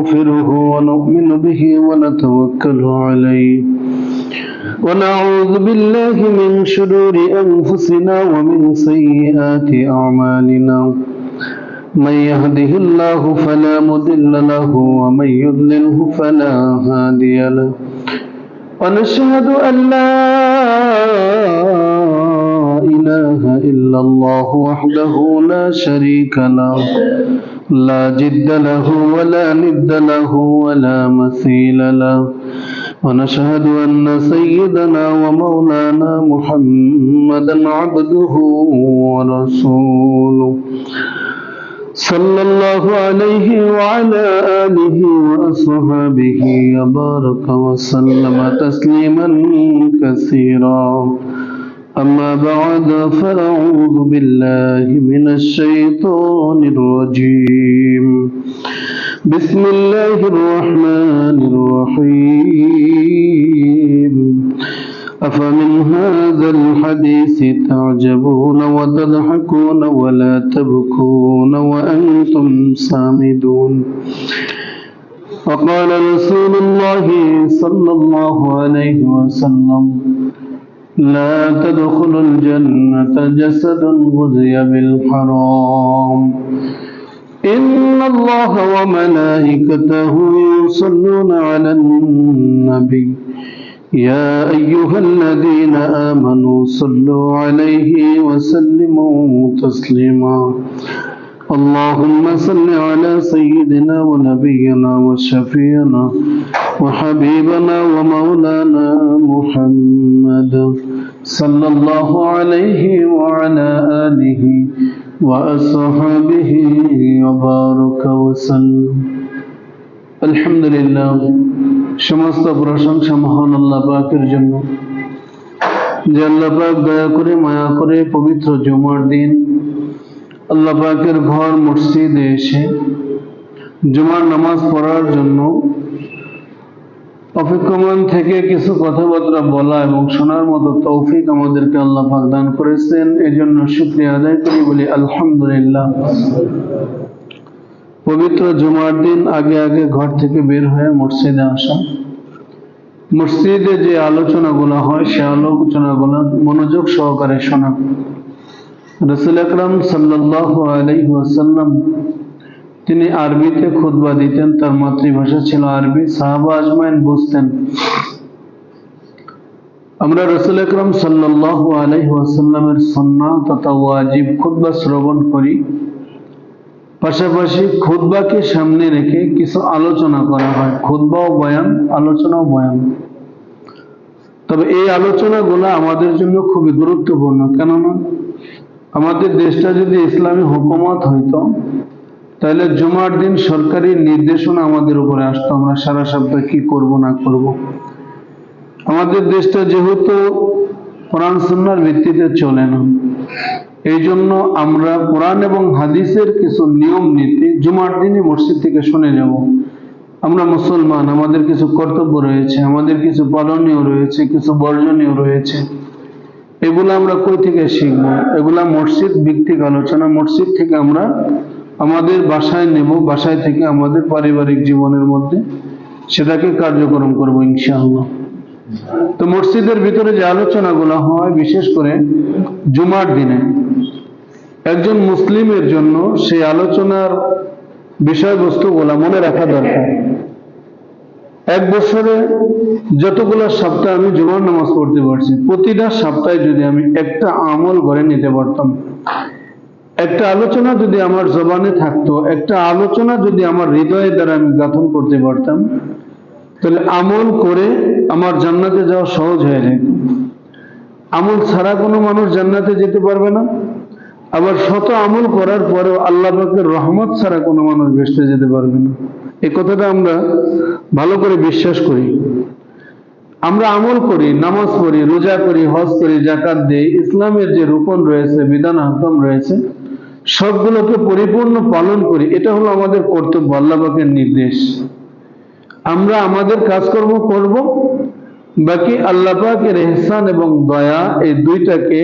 ونستغفره ونؤمن به ونتوكل عليه ونعوذ بالله من شرور أنفسنا ومن سيئات أعمالنا من يهده الله فلا مضل له ومن يضلله فلا هادي له ونشهد أن لا إله إلا الله وحده لا شريك له لا جد له ولا ند له ولا مثيل له ونشهد أن سيدنا ومولانا محمدا عبده ورسوله صلى الله عليه وعلى آله وأصحابه وبارك وسلم تسليما كثيرا أما بعد فأعوذ بالله من الشيطان الرجيم بسم الله الرحمن الرحيم أفمن هذا الحديث تعجبون وتضحكون ولا تبكون وأنتم سامدون وقال رسول الله صلى الله عليه وسلم لا تدخل الجنة جسد غذي بالحرام إن الله وملائكته يصلون على النبي يا أيها الذين آمنوا صلوا عليه وسلموا تسليما اللهم صل على سيدنا ونبينا وشفيعنا وحبيبنا ومولانا محمد صلى الله عليه وعلى آله وأصحابه وبارك وسلم الحمد لله সমস্ত প্রশংসা মহান আল্লাহ পাকের জন্য যে আল্লাহ পাক দয়া করে মায়া করে পবিত্র জুমার দিন আল্লাহ পাকের ঘর মসজিদে এসে জুমার নামাজ পড়ার জন্য অপেক্ষমান থেকে কিছু কথাবার্তা বলা এবং শোনার মতো তৌফিক আমাদেরকে আল্লাহ পাক দান করেছেন। এজন্য শুকরিয়া আদায় করি, বলি আলহামদুলিল্লাহ। পবিত্র জুমার দিন আগে আগে ঘর থেকে বের হয়ে মসজিদে আসা, মসজিদে যে আলোচনাগুলো হয় সে আলোচনাগুলো মনোযোগ সহকারে শোনা। রাসূল আকরাম সাল্লাল্লাহু আলাইহি ওয়াসাল্লাম তিনি আরবিতে খুতবা দিতেন, তার মাতৃভাষা ছিল আরবি। সাহাবা আজমাইন বুঝতেন। আমরা রাসূল আকরাম সাল্লাল্লাহু আলাইহি ওয়াসাল্লামের সুন্নাহ তথা ওয়াজিব খুতবা শ্রবণ করি, পাশাপাশি খুতবাকে সামনে রেখে কিছু আলোচনা করা হয়। খুতবাও বয়ান, আলোচনাও বয়ান। তবে এই আলোচনাগুলো আমাদের জন্য খুবই গুরুত্বপূর্ণ। কেননা আমাদের দেশটা যদি ইসলামী হুকুমত হইতো তাহলে জুমার দিন সরকারি নির্দেশনা আমাদের উপরে আসতো, আমরা সারা সপ্তাহ কি করব না করব। আমাদের দেশটা যেহেতু কোরআন সুন্নাহর ভিত্তিতে চলে না, এই জন্য আমরা কোরআন এবং হাদিসের কিছু নিয়ম নীতি জুমার দিনে মসজিদ থেকে শুনে যাব। আমরা মুসলমান, আমাদের কিছু কর্তব্য রয়েছে, আমাদের কিছু পালনীয় রয়েছে, কিছু বর্জনীয় রয়েছে। এগুলো আমরা কই থেকে শিখব? এগুলা মসজিদ ভিত্তিক আলোচনা। মসজিদ থেকে আমরা আমাদের বাসায় নেব, বাসায় থেকে আমাদের পারিবারিক জীবনের মধ্যে সেটাকে কার্যক্রম করব ইনশাআল্লাহ। তো মসজিদের ভিতরে যে আলোচনাগুলো হয়, বিশেষ করে জুমার দিনে, একজন মুসলিমের জন্য সেই আলোচনার বিষয়বস্তুগুলো মনে রাখা দরকার। এক বছরে যতগুলো সপ্তাহ আমি জুমার নামাজ পড়তে পারছি, প্রতিটা সপ্তাহে যদি আমি একটা আমল করে নিতে পারতাম, একটা আলোচনা যদি আমার জবানে থাকতো, একটা আলোচনা যদি আমার হৃদয়ের দ্বারা আমি গাঁথন করতে পারতাম, তাহলে আমল করে আমার জান্নাতে যাওয়া সহজ হয়ে যেত। আমল ছাড়া কোনো মানুষ জান্নাতে যেতে পারবে না। আবার শত আমল করার পরেও আল্লাহ পাকের রহমত ছাড়া কোনো মানুষ বেহেশতে যেতে পারবে না। এই কথাটা আমরা ভালো করে বিশ্বাস করি। আমরা আমল করি, নামাজ পড়ি, রোজা করি, হজ করি, যাকাত দেই, ইসলামের যে রুকন রয়েছে, বিধান আহকাম রয়েছে, সবগুলোকে পরিপূর্ণ পালন করি। এটা হলো আমাদের কর্তব্য, আল্লাহ পাকের নির্দেশ। আমরা আমাদের কাজকর্ম করব, বাকি আল্লাহ পাকের ইহসান এবং দয়া, এই দুইটাকে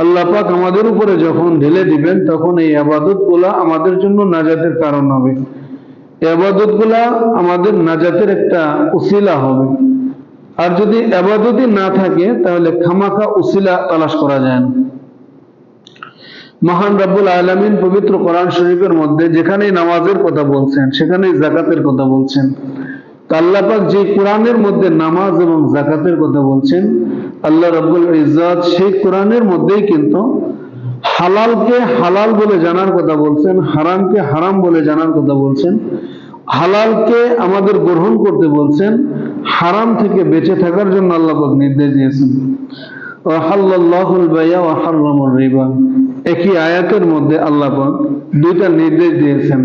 আল্লাহ পাক আমাদের উপরে যখন ঢেলে দিবেন, তখন এই ইবাদতগুলো আমাদের জন্য নাজাতের কারণ হবে। ইবাদত গুলা আমাদের নাজাতের একটা উসিলা হবে। আর যদি ইবাদতই না থাকে তাহলে খামাখা উসিলা তালাশ করা যায় না। মহান রব্বুল আলামিন পবিত্র কোরআন শরীফের মধ্যে যেখানেই নামাজের কথা বলছেন সেখানেই যাকাতের কথা বলছেন। আল্লাহ পাক যে কোরআনের মধ্যে নামাজ এবং যাকাতের কথা বলছেন, আল্লাহ রাব্বুল ইজ্জত সেই কোরআনের মধ্যেই কিন্তু হালালকে হালাল বলে জানার কথা বলছেন, হারামকে হারাম বলে জানার কথা বলছেন। হালালকে আমাদের গ্রহণ করতে বলছেন, হারাম থেকে বেঁচে থাকার জন্য আল্লাহ পাক নির্দেশ দিয়েছেন। ওয়াহাল্লাল্লাহুল বাইয়া ওয়া হাররামার রিবা, একই আয়াতের মধ্যে আল্লাহ পাক দুইটা নির্দেশ দিয়েছেন।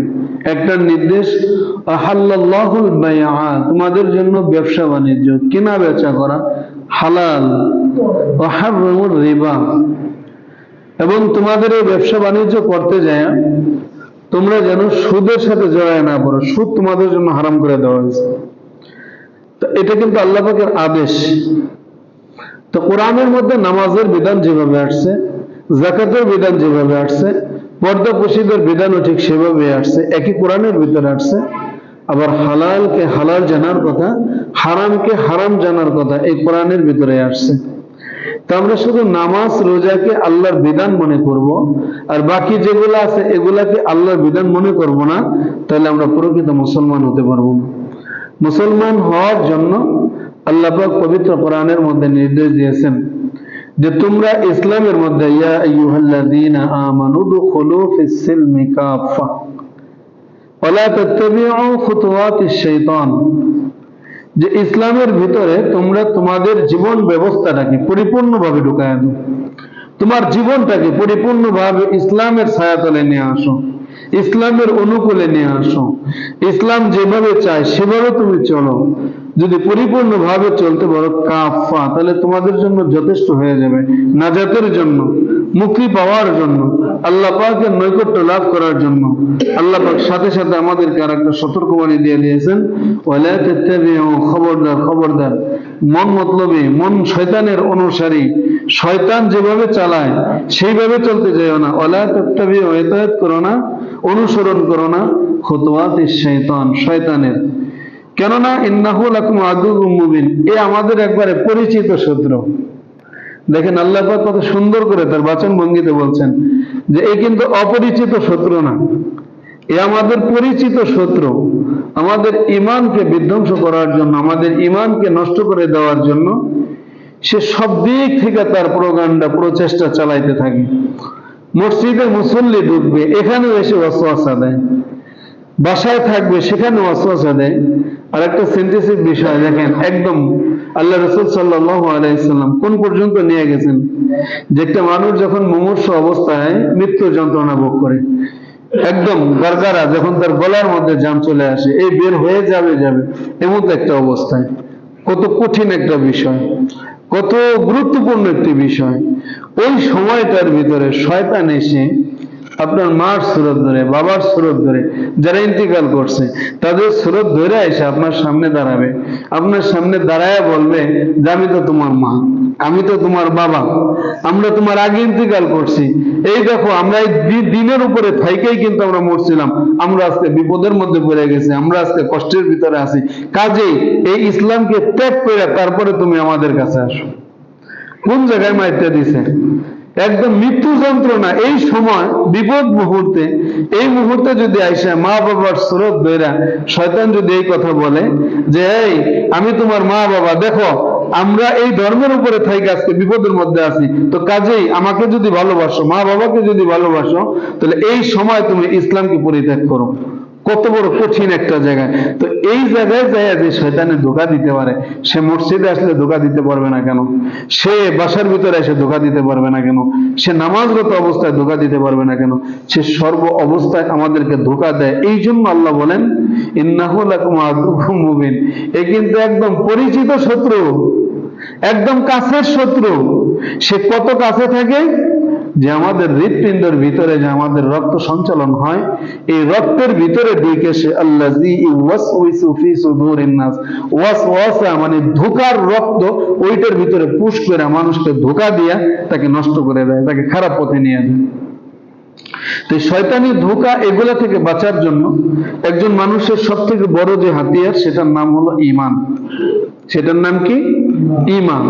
একটা নির্দেশ আহাল্লাল্লাহুল বাইয়া, তোমাদের জন্য ব্যবসা বাণিজ্য কেনা বেচা করা হালাল, ওয়া হাররামার রিবা, এবং তোমাদের এই ব্যবসা বাণিজ্য করতে যায় তোমরা যেন সুদের সাথে জড়ায় না পড়ো, সুদ তোমাদের জন্য হারাম করে দেওয়া হয়েছে। তো এটা কিন্তু আল্লাহ পাকের আদেশ। তো কোরআনের মধ্যে নামাজের বিধান যেভাবে আসছে, যাকাতের বিধান যেভাবে আসছে, পর্দাপোশীদের বিধানও ঠিক সেভাবে আসছে, একই কোরআনের ভিতরে আসছে। আবার হালালকে হালাল জানার কথা, হারামকে হারাম জানার কথা এই কোরআনের ভিতরে আসছে। তো আমরা শুধু নামাজ রোজাকে আল্লাহর বিধান মনে করব, আর বাকি যেগুলো আছে এগুলাকে আল্লাহর বিধান মনে করব না, তাহলে আমরা প্রকৃত মুসলমান হতে পারবো না। মুসলমান হওয়ার জন্য আল্লাহ পাক পবিত্র কোরআনের মধ্যে নির্দেশ দিয়েছেন যে তোমরা ইসলামের মধ্যে ইয়া আইয়ুহাল্লাযীনা আমানু দুখুলু ফিস সিলমি কাফা ওয়া লা তাত্তাবিউ খুতুওয়াতিশ শাইতান, যে ইসলামের ভিতরে তোমরা তোমাদের জীবন ব্যবস্থাটাকে পরিপূর্ণভাবে ঢুকায় দাও, তোমার জীবনটাকে পরিপূর্ণভাবে ইসলামের ছায়াতলে নিয়ে আসো, ইসলামের অনুকূলে নিয়ে আসো। ইসলাম যেভাবে চায় সেভাবে তুমি চলো। যদি পরিপূর্ণভাবে চলতে পারো কাফা, তাহলে তোমাদের জন্য যথেষ্ট হয়ে যাবে নাজাতের জন্য, মুক্তি পাওয়ার জন্য, আল্লাহ পাকের নৈকট্য লাভ করার জন্য। আল্লাহ পাক সাথে সাথে আমাদেরকে আর একটা সতর্কবাণী দিয়ে দিয়েছেন, ওয়ালা তাত্তাবিউ, খবরদার খবরদার, মন মতলবী, মন শয়তানের অনুসারী, শয়তান যেভাবে চালায় সেইভাবে চলতে যাও না। ওয়ালা তাত্তাবিউ, ইতাআত করো না, অনুসরণ করো না খুতুওয়াতিশ শাইতান, শয়তানের। কেননা ইন্নাহু লাকুম আদুউম মুবিন, এ আমাদের একবারে পরিচিত শত্রু। দেখেন আল্লাহ পাক কত সুন্দর করে তার বাচন ভঙ্গিতে বলছেন যে এ কিন্তু অপরিচিত শত্রু না, এ আমাদের পরিচিত শত্রু। আমাদের ঈমানকে বিধ্বংস করার জন্য, আমাদের ঈমানকে নষ্ট করে দেওয়ার জন্য সে সব দিক থেকে তার প্রোপাগান্ডা, প্রচেষ্টা চালাইতে থাকে। মসজিদে মুসল্লি ঢুকবে, এখানেও এসে ওয়াসওয়াসা দেয়, বাসায় থাকবে সেখানে ওয়াসওয়াসা দেয়। আর একটা সেন্সিটিভ বিষয় দেখেন, একদম আল্লাহ রাসূল সাল্লাল্লাহু আলাইহি সাল্লাম কোন পর্যন্ত নিয়ে গেছেন, যে একটা মানুষ যখন মুমূর্ষ অবস্থায় মৃত্যু যন্ত্রণা ভোগ করে, একদম গারগারা, যখন তার গলার মধ্যে জাম চলে আসে, এই বের হয়ে যাবে এমন একটা অবস্থায়, কত কঠিন একটা বিষয়, কত গুরুত্বপূর্ণ একটি বিষয়। ওই সময়টার ভিতরে শয়তান এসে আপনার মার সুরত ধরে, বাবার সুরত ধরে, যারা ইন্তিকাল করছে তাদের সুরত ধরে এসে আপনার সামনে দাঁড়াবে, আপনার সামনে দাঁড়ায় বলবে যে আমি তো তোমার মা, আমি তো তোমার বাবা, আমরা তোমার আগে ইন্তিকাল করছি, এই দেখো আমরা এই দিনের উপরে থাইকেই কিন্তু আমরা মরছিলাম, আমরা আজকে বিপদের মধ্যে পড়ে গেছি, আমরা আজকে কষ্টের ভিতরে আছি, কাজেই এই ইসলামকে ত্যাগ করে তারপরে তুমি আমাদের কাছে আসো। কোন জায়গায় মাইরটা দিছে, একদম মৃত্যু যন্ত্রণা। এই সময় বিপদ মুহূর্তে, এই মুহূর্তে যদি আইসা মা বাবার সুরত ধইরা শয়তান যদি এই কথা বলে যে এই আমি তোমার মা বাবা, দেখো আমরা এই ধর্মের উপরে থাকি আজকে বিপদের মধ্যে আছি, তো কাজেই আমাকে যদি ভালোবাসো, মা বাবাকে যদি ভালোবাসো, তাহলে এই সময় তুমি ইসলামকে পরিত্যাগ করো। কত বড় কঠিন একটা জায়গায়। তো এই জায়গায় যায় যে শয়তানে ধোঁকা দিতে পারে, সে মসজিদে আসলে ধোঁকা দিতে পারবে না কেন, সে বাসার ভিতরে এসে ধোঁকা দিতে পারবে না কেন, সে নামাজরত অবস্থায় ধোঁকা দিতে পারবে না কেন, সে সর্ব অবস্থায় আমাদেরকে ধোঁকা দেয়। এই জন্য আল্লাহ বলেন ইন্নাহু লাকুম আদুউম মুবিন, এ কিন্তু একদম পরিচিত শত্রু, একদম কাছের শত্রু। সে কত কাছে থাকে, যে আমাদের হৃৎপিণ্ডের ভিতরে যে আমাদের রক্ত সঞ্চালন হয়, এই রক্তের ভিতরে ঢুকে সে আল্লাযী ইউওয়াসউইসু ফি সুদুরিন নাস, ওয়াসওয়াসা মানে ধোঁকার রক্ত, ওইটার ভিতরে পুশ করে মানুষকে ধোঁকা দিয়া তাকে নষ্ট করে দেয়, তাকে খারাপ পথে নিয়ে যায়। তো শয়তানি ধোঁকা এগুলা থেকে বাঁচার জন্য একজন মানুষের সব থেকে বড় যে হাতিয়ার, সেটার নাম হলো ঈমান। সেটার নাম কি? ঈমান।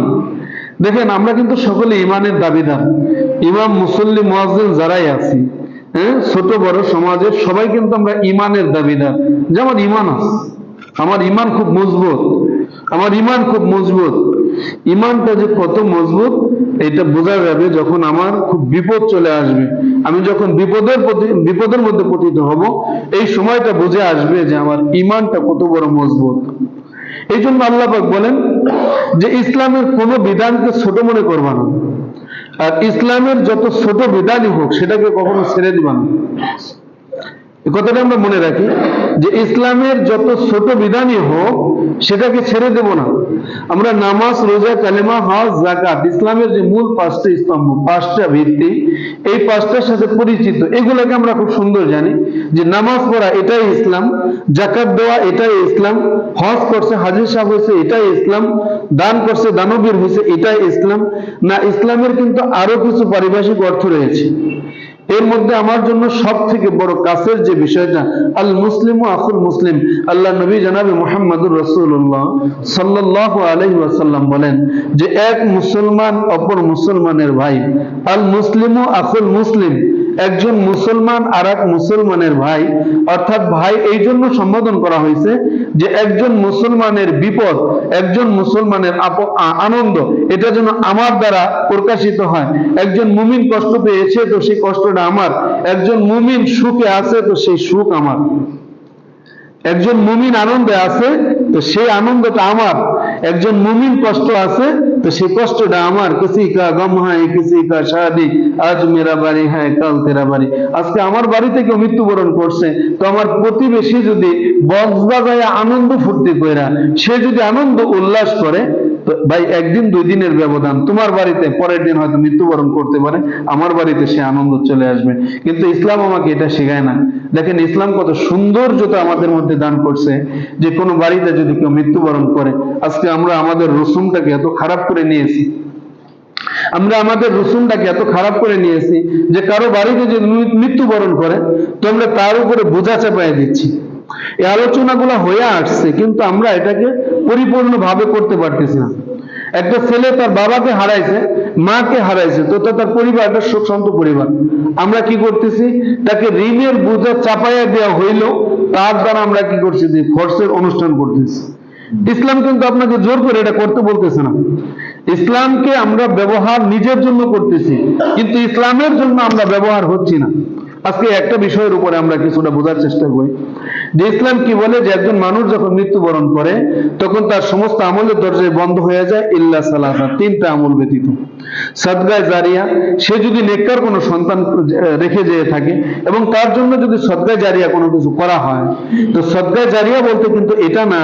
দেখেন, আমরা কিন্তু সকলে ঈমানের দাবিদার। ইমাম, মুসল্লি, মুয়াজ্জিন যারাই আছি, হ্যাঁ, ছোট বড় সমাজের সবাই কিন্তু আমরা ঈমানের দাবিদার। যে আমার ঈমান আছে, আমার ঈমান খুব মজবুত, আমার ঈমান খুব মজবুত। ঈমানটা যে কত মজবুত এটা বোঝা যাবে যখন আমার খুব বিপদ চলে আসবে, আমি যখন বিপদের মধ্যে পতিত হব, এই সময়টা বুঝে আসবে যে আমার ঈমানটা কত বড় মজবুত। এই জন্য আল্লাহ পাক বলেন যে ইসলামের কোন বিধানকে ছোট মনে করবা না, আর ইসলামের যত ছোট বিধানই হোক সেটাকে কখনো ছেড়ে দিবা না। এই কথাটা আমরা মনে রাখি যে ইসলামের যত ছোট বিধানই হোক সেটাকে ছেড়ে দেব না। আমরা নামাজ, রোজা, কালেমা, হজ, যাকাত, ইসলামের যে মূল 5টা স্তম্ভ, 5টা ভিত্তি, এই 5টার সাথে পরিচিত। এগুলোকে আমরা খুব সুন্দর জানি যে নামাজ পড়া এটাই ইসলাম, যাকাত দেওয়া এটাই ইসলাম, হজ করছে হাজী সাহেব হয়েছে এটাই ইসলাম, দান করছে দানবীর হয়েছে এটাই ইসলাম। না, ইসলামের কিন্তু আরো কিছু পারিভাষিক অর্থ রয়েছে। এর মধ্যে আমার জন্য সব থেকে বড় কাছের যে বিষয়টা, আল মুসলিমু আখুল মুসলিম, আল্লাহ নবী জনাবে মুহাম্মদুর রাসূলুল্লাহ সাল্লাল্লাহু আলাইহি ওয়াসাল্লাম বলেন যে এক মুসলমান অপর মুসলমানের ভাই। আল মুসলিমু আখুল মুসলিম, একজন মুসলমান আর এক মুসলমানের ভাই। অর্থাৎ ভাই এই জন্য সম্বোধন করা হয়েছে যে একজন মুসলমানের বিপদ, একজন মুসলমানের আনন্দ, এটা যেন আমার দ্বারা প্রকাশিত হয়। একজন মুমিন কষ্ট পেয়েছে তো সেই কষ্টটা আমার, একজন মুমিন সুখে আছে তো সেই সুখ আমার, একজন মুমিন আনন্দে আছে তো সেই আনন্দটা আমার, একজন মুমিন কষ্ট আছে তো সেই কষ্টটা আমার। কিসি কা গম হ্যায় কিসি কা শাদি, আজ মেরা বাড়ি হ্যায় কাল তেরা বাড়ি। আজকে আমার বাড়িতে কেউ মৃত্যুবরণ করছে তো আমার প্রতিবেশী যদি বজবাজায় আনন্দ ফুর্তি কইরা সে যদি আনন্দ উল্লাস করে, তো ভাই একদিন 2 দিনের ব্যবধান, তোমার বাড়িতে পরের দিন হয়তো মৃত্যুবরণ করতে পারে, আমার বাড়িতে সে আনন্দ চলে আসবে। কিন্তু ইসলাম আমাকে এটা শেখায় না। দেখেন ইসলাম কত সৌন্দর্যতা আমাদের মধ্যে দান করছে যে কোনো বাড়িতে যদি কেউ মৃত্যুবরণ করে, আজকে আমরা আমাদের রসুমটাকে এত খারাপ করে নিয়েছি, আমরা আমাদের রসুমটাকে এত খারাপ করে নিয়েছি যে কারো বাড়িতে যদি মৃত্যুবরণ করে তো আমরা তার উপরে বোঝা চাপাই দিচ্ছি। এই আলোচনাগুলো হয়ে আসছে কিন্তু আমরা এটাকে পরিপূর্ণভাবে করতে পারতেছি না। একটা ছেলে তার বাবাকে হারাইছে, মাকে হারাইছে, তো তার পরিবারটা শোক শান্ত পরিবার। আমরা কি করতেছি, তাকে ঋণের বোঝা চাপাইয়া দেওয়া হইল, তার দ্বারা আমরা কি করছি, যে ফোর্সের অনুষ্ঠান করতেছি। ইসলাম কিন্তু আপনাকে জোর করে এটা করতে বলতেছে না। ইসলামকে আমরা ব্যবহার নিজের জন্য করতেছি, কিন্তু ইসলামের জন্য আমরা ব্যবহার হচ্ছি না। আজকে একটা বিষয়ের উপরে আমরা কিছুটা বোঝার চেষ্টা করি যে ইসলাম কি বলে, যে একজন মানুষ যখন মৃত্যুবরণ করে তখন তার সমস্ত আমলের দরজা বন্ধ হয়ে যায় ইল্লা সালাসা, 3টা আমল ব্যতীত। সাদগায়ে জারিয়া, সে যদি নেককার কোনো সন্তান রেখে যেয়ে থাকে এবং তার জন্য যদি সাদগায়ে জারিয়া কোনো কিছু করা হয়, তো সাদগায়ে জারিয়া বলতে কিন্তু এটা না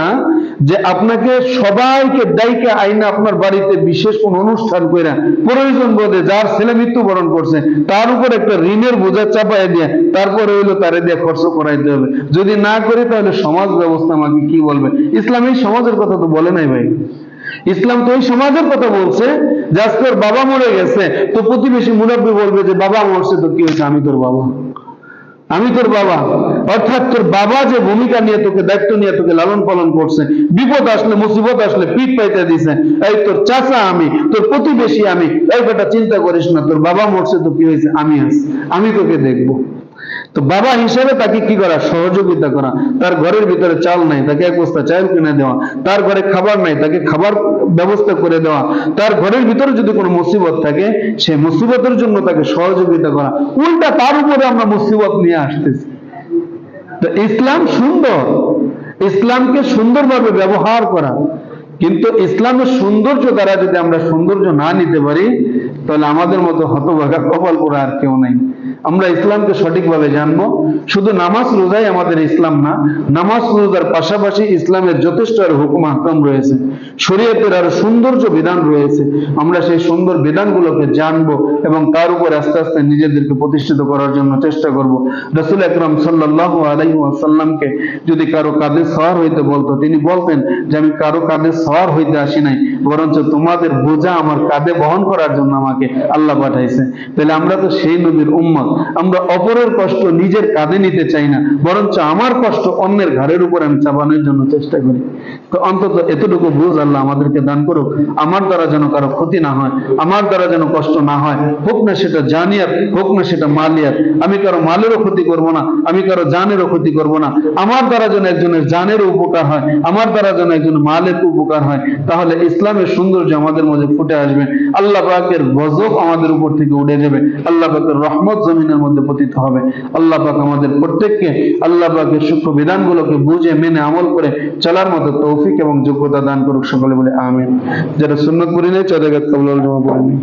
যে আপনাকে সবাইকে দায়িকে আইনা আপনার বাড়িতে বিশেষ কোন অনুষ্ঠান কইরা প্রয়োজন বোধে যার ছেলে মৃত্যুবরণ করছে তার উপর একটা ঋণের বোঝা চাপাই দিয়ে তারপরে হইলো তারে দিয়ে খরচ করাইতে হবে। যদি না করি তাহলে সমাজ ব্যবস্থা আমাকে কি বলবে? ইসলাম এই সমাজের কথা তো বলে নাই ভাই। ইসলাম তো এই সমাজের কথা বলছে যে আজকে তোর বাবা মরে গেছে তো প্রতিবেশী মুরব্বী বলবে যে বাবা মরছে তো কি হয়েছে, আমি তোর বাবা, আমি তোর বাবা। অর্থাৎ তোর বাবা যে ভূমিকা নিয়ে তোকে দায়িত্ব নিয়ে তোকে লালন পালন করছে, বিপদ আসলে মুসিবত আসলে পিঠ পাইতে দিছে, এই তোর চাচা আমি, তোর প্রতিবেশী আমি, এই কথা চিন্তা করিস না, তোর বাবা মরছে তো কি হয়েছে, আমি আছি, আমি তোকে দেখবো। তো বাবা হিসেবে তাকে কি করা, সহযোগিতা করা। তার ঘরের ভিতরে চাল নাই, তাকে 1 বস্তা চাল কিনে দেওয়া। তার ঘরে খাবার নাই, তাকে খাবার ব্যবস্থা করে দেওয়া। তার ঘরের ভিতরে যদি কোনো মুসিবত থাকে সে মুসিবতের জন্য তাকে সহযোগিতা করা। উল্টা তার উপরে আমরা মুসিবত নিয়ে আসতেছি। তো ইসলাম সুন্দর, ইসলামকে সুন্দরভাবে ব্যবহার করা, কিন্তু ইসলামের সৌন্দর্য দ্বারা যদি আমরা সৌন্দর্য না নিতে পারি তাহলে আমাদের মতো হতভাগা কপাল পোড়া আর কেউ নাই। আমরা ইসলামকে সঠিকভাবে জানবো। শুধু নামাজ রোজাই আমাদের ইসলাম না, নামাজ রোজার পাশাপাশি ইসলামের যথেষ্ট আর হুকুম আহকাম রয়েছে, শরীয়তের আরো সৌন্দর্য বিধান রয়েছে। আমরা সেই সুন্দর বিধানগুলোকে জানবো এবং তার উপর আস্তে আস্তে নিজেদেরকে প্রতিষ্ঠিত করার জন্য চেষ্টা করব। রাসূল আকরাম সাল্লাল্লাহু আলাইহি ওয়াসাল্লামকে যদি কারো কাঁধে সওয়ার হইতে বলতো, তিনি বলতেন যে আমি কারো কাঁধে সওয়ার হইতে আসি নাই, বরঞ্চ তোমাদের বোঝা আমার কাঁধে বহন করার জন্য আমাকে আল্লাহ পাঠাইছে। তাহলে আমরা তো সেই নবীর উম্মত, আমরা অপরের কষ্ট নিজের কাঁধে নিতে চাই না, বরঞ্চ আমার কষ্ট অন্যের ঘাড়ের উপর আমি চাপানোর জন্য চেষ্টা করি। তো অন্তত এতটুকু বুঝ আল্লাহ আমাদেরকে দান করুক, আমার দ্বারা যেন কারো ক্ষতি না হয়, আমার দ্বারা যেন কষ্ট না হয়, হোক না সেটা জানিয়াত, হোক না সেটা মালিয়াত। আমি কারো মালেরও ক্ষতি করব না, আমি কারো জানেরও ক্ষতি করব না। আমার দ্বারা যেন একজনের জানের উপকার হয়, আমার দ্বারা যেন একজন মালের উপকার হয়, তাহলে ইসলামের সৌন্দর্য আমাদের মধ্যে ফুটে আসবে। আল্লাহ পাকের গজব আমাদের উপর থেকে উঠে যাবে, আল্লাহ পাকের রহমত জমিনের মধ্যে পতিত হবে। আল্লাহ পাক আমাদের প্রত্যেককে আল্লাহ পাকের সূক্ষ্ম বিধানগুলোকে বুঝে মেনে আমল করে চলার মতো তৌফিক এবং যোগ্যতা দান করুক। সকলে বলে আমিন। যারা সুন্নত পড়ি নাই তাদের কাছে কবুল হল, জমা পড়েনি।